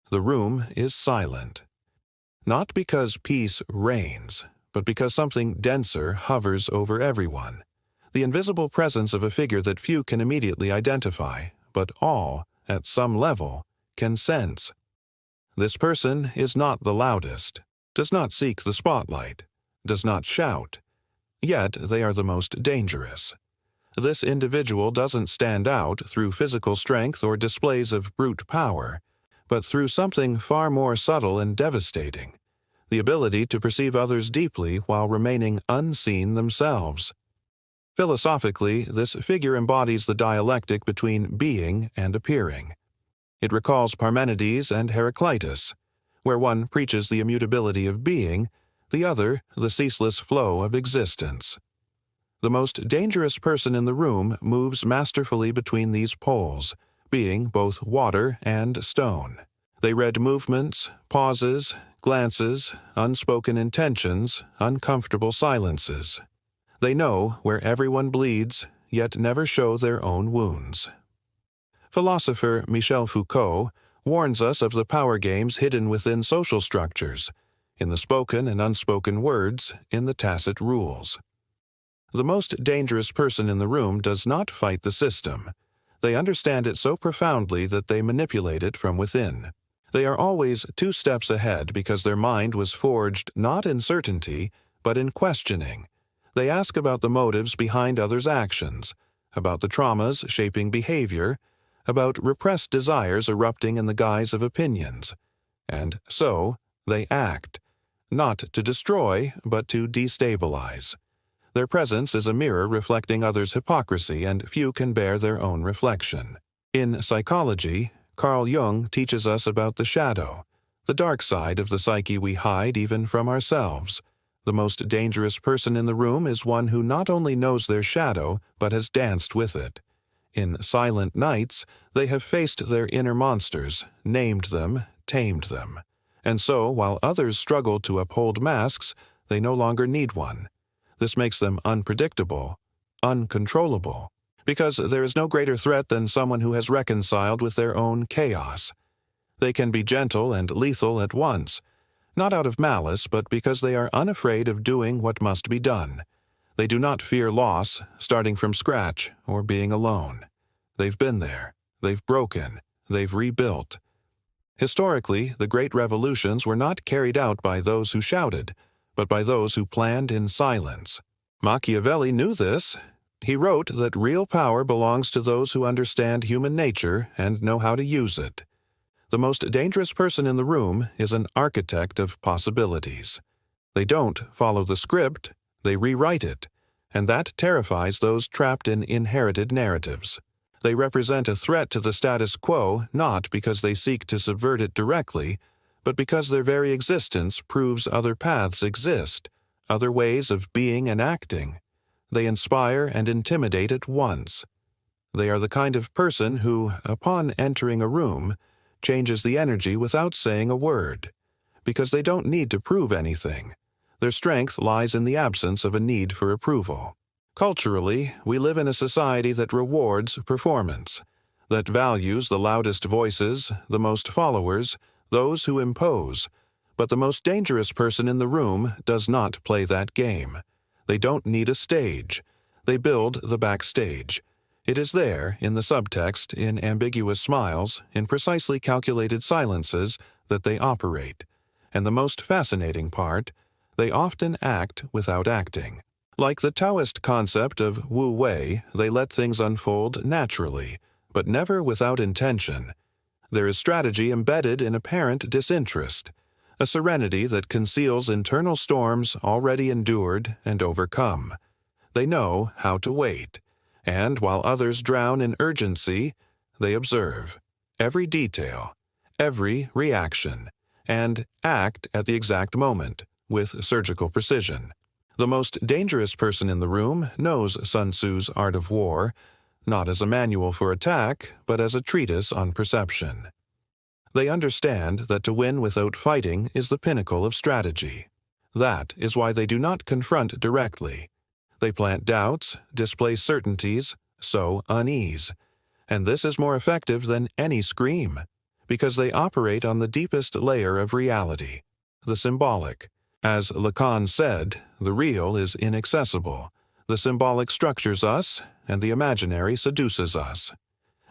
The room is silent. Not because peace reigns, but because something denser hovers over everyone. The invisible presence of a figure that few can immediately identify, but all, at some level, can sense. This person is not the loudest, does not seek the spotlight, does not shout. Yet they are the most dangerous. This individual doesn't stand out through physical strength or displays of brute power, but through something far more subtle and devastating: the ability to perceive others deeply while remaining unseen themselves. Philosophically, this figure embodies the dialectic between being and appearing. It recalls Parmenides and Heraclitus, where one preaches the immutability of being, the other the ceaseless flow of existence. The most dangerous person in the room moves masterfully between these poles, being both water and stone. They read movements, pauses, glances, unspoken intentions, uncomfortable silences. They know where everyone bleeds, yet never show their own wounds. Philosopher Michel Foucault warns us of the power games hidden within social structures, in the spoken and unspoken words, in the tacit rules. The most dangerous person in the room does not fight the system. They understand it so profoundly that they manipulate it from within. They are always 2 steps ahead because their mind was forged not in certainty, but in questioning. They ask about the motives behind others' actions, about the traumas shaping behavior, about repressed desires erupting in the guise of opinions. And so, they act, not to destroy, but to destabilize. Their presence is a mirror reflecting others' hypocrisy, and few can bear their own reflection. In psychology, Carl Jung teaches us about the shadow, the dark side of the psyche we hide even from ourselves. The most dangerous person in the room is one who not only knows their shadow, but has danced with it. In silent nights, they have faced their inner monsters, named them, tamed them. And so, while others struggle to uphold masks, they no longer need one. This makes them unpredictable, uncontrollable, because there is no greater threat than someone who has reconciled with their own chaos. They can be gentle and lethal at once, not out of malice, but because they are unafraid of doing what must be done. They do not fear loss, starting from scratch, or being alone. They've been there, they've broken, they've rebuilt. Historically, the great revolutions were not carried out by those who shouted, but by those who planned in silence. Machiavelli knew this. He wrote that real power belongs to those who understand human nature and know how to use it. The most dangerous person in the room is an architect of possibilities. They don't follow the script, they rewrite it, and that terrifies those trapped in inherited narratives. They represent a threat to the status quo not because they seek to subvert it directly, but because their very existence proves other paths exist, other ways of being and acting. They inspire and intimidate at once. They are the kind of person who, upon entering a room, changes the energy without saying a word, because they don't need to prove anything. Their strength lies in the absence of a need for approval. Culturally, we live in a society that rewards performance, that values the loudest voices, the most followers, those who impose. But the most dangerous person in the room does not play that game. They don't need a stage. They build the backstage. It is there, in the subtext, in ambiguous smiles, in precisely calculated silences, that they operate. And the most fascinating part, they often act without acting. Like the Taoist concept of Wu Wei, they let things unfold naturally, but never without intention. There is strategy embedded in apparent disinterest, a serenity that conceals internal storms already endured and overcome. They know how to wait, and while others drown in urgency, they observe every detail, every reaction, and act at the exact moment with surgical precision. The most dangerous person in the room knows Sun Tzu's Art of War, not as a manual for attack, but as a treatise on perception. They understand that to win without fighting is the pinnacle of strategy. That is why they do not confront directly. They plant doubts, display certainties, sow unease. And this is more effective than any scream, because they operate on the deepest layer of reality, the symbolic. As Lacan said, the real is inaccessible. The symbolic structures us, and the imaginary seduces us.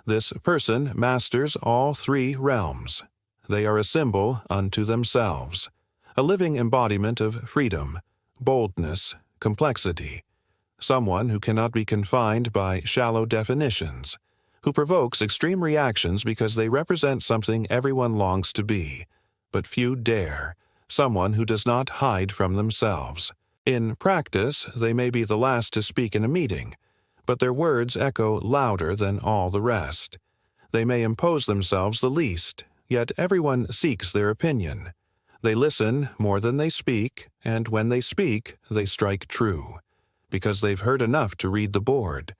This person masters all three realms. They are a symbol unto themselves, a living embodiment of freedom, boldness, complexity, someone who cannot be confined by shallow definitions, who provokes extreme reactions because they represent something everyone longs to be, but few dare, someone who does not hide from themselves. In practice, they may be the last to speak in a meeting, but their words echo louder than all the rest. They may impose themselves the least, yet everyone seeks their opinion. They listen more than they speak, and when they speak, they strike true, because they've heard enough to read the board.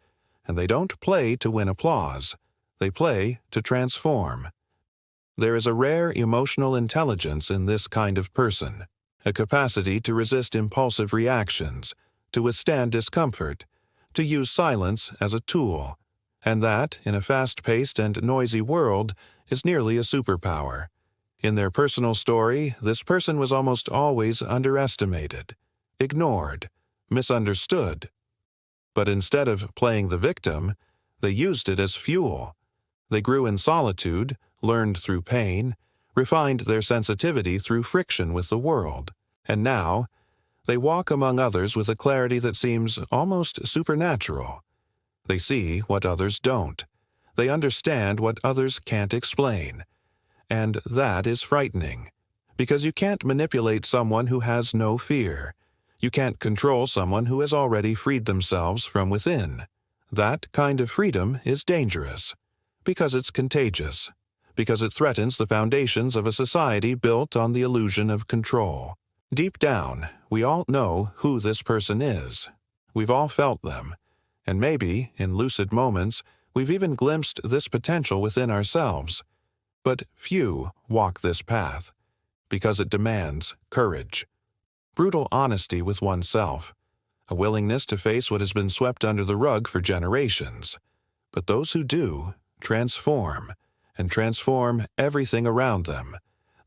And they don't play to win applause. They play to transform. There is a rare emotional intelligence in this kind of person, a capacity to resist impulsive reactions, to withstand discomfort, to use silence as a tool, and that, in a fast-paced and noisy world, is nearly a superpower. In their personal story, this person was almost always underestimated, ignored, misunderstood. But instead of playing the victim, they used it as fuel. They grew in solitude, learned through pain, refined their sensitivity through friction with the world, and now they walk among others with a clarity that seems almost supernatural. They see what others don't. They understand what others can't explain. And that is frightening, because you can't manipulate someone who has no fear. You can't control someone who has already freed themselves from within. That kind of freedom is dangerous, because it's contagious, because it threatens the foundations of a society built on the illusion of control. Deep down, we all know who this person is. We've all felt them, and maybe, in lucid moments, we've even glimpsed this potential within ourselves. But few walk this path, because it demands courage, brutal honesty with oneself, a willingness to face what has been swept under the rug for generations. But those who do transform, and transform everything around them.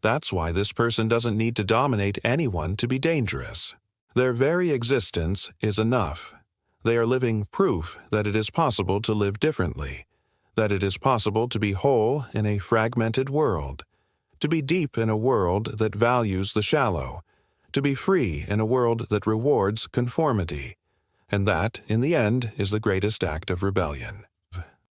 That's why this person doesn't need to dominate anyone to be dangerous. Their very existence is enough. They are living proof that it is possible to live differently, that it is possible to be whole in a fragmented world, to be deep in a world that values the shallow, to be free in a world that rewards conformity, and that, in the end, is the greatest act of rebellion.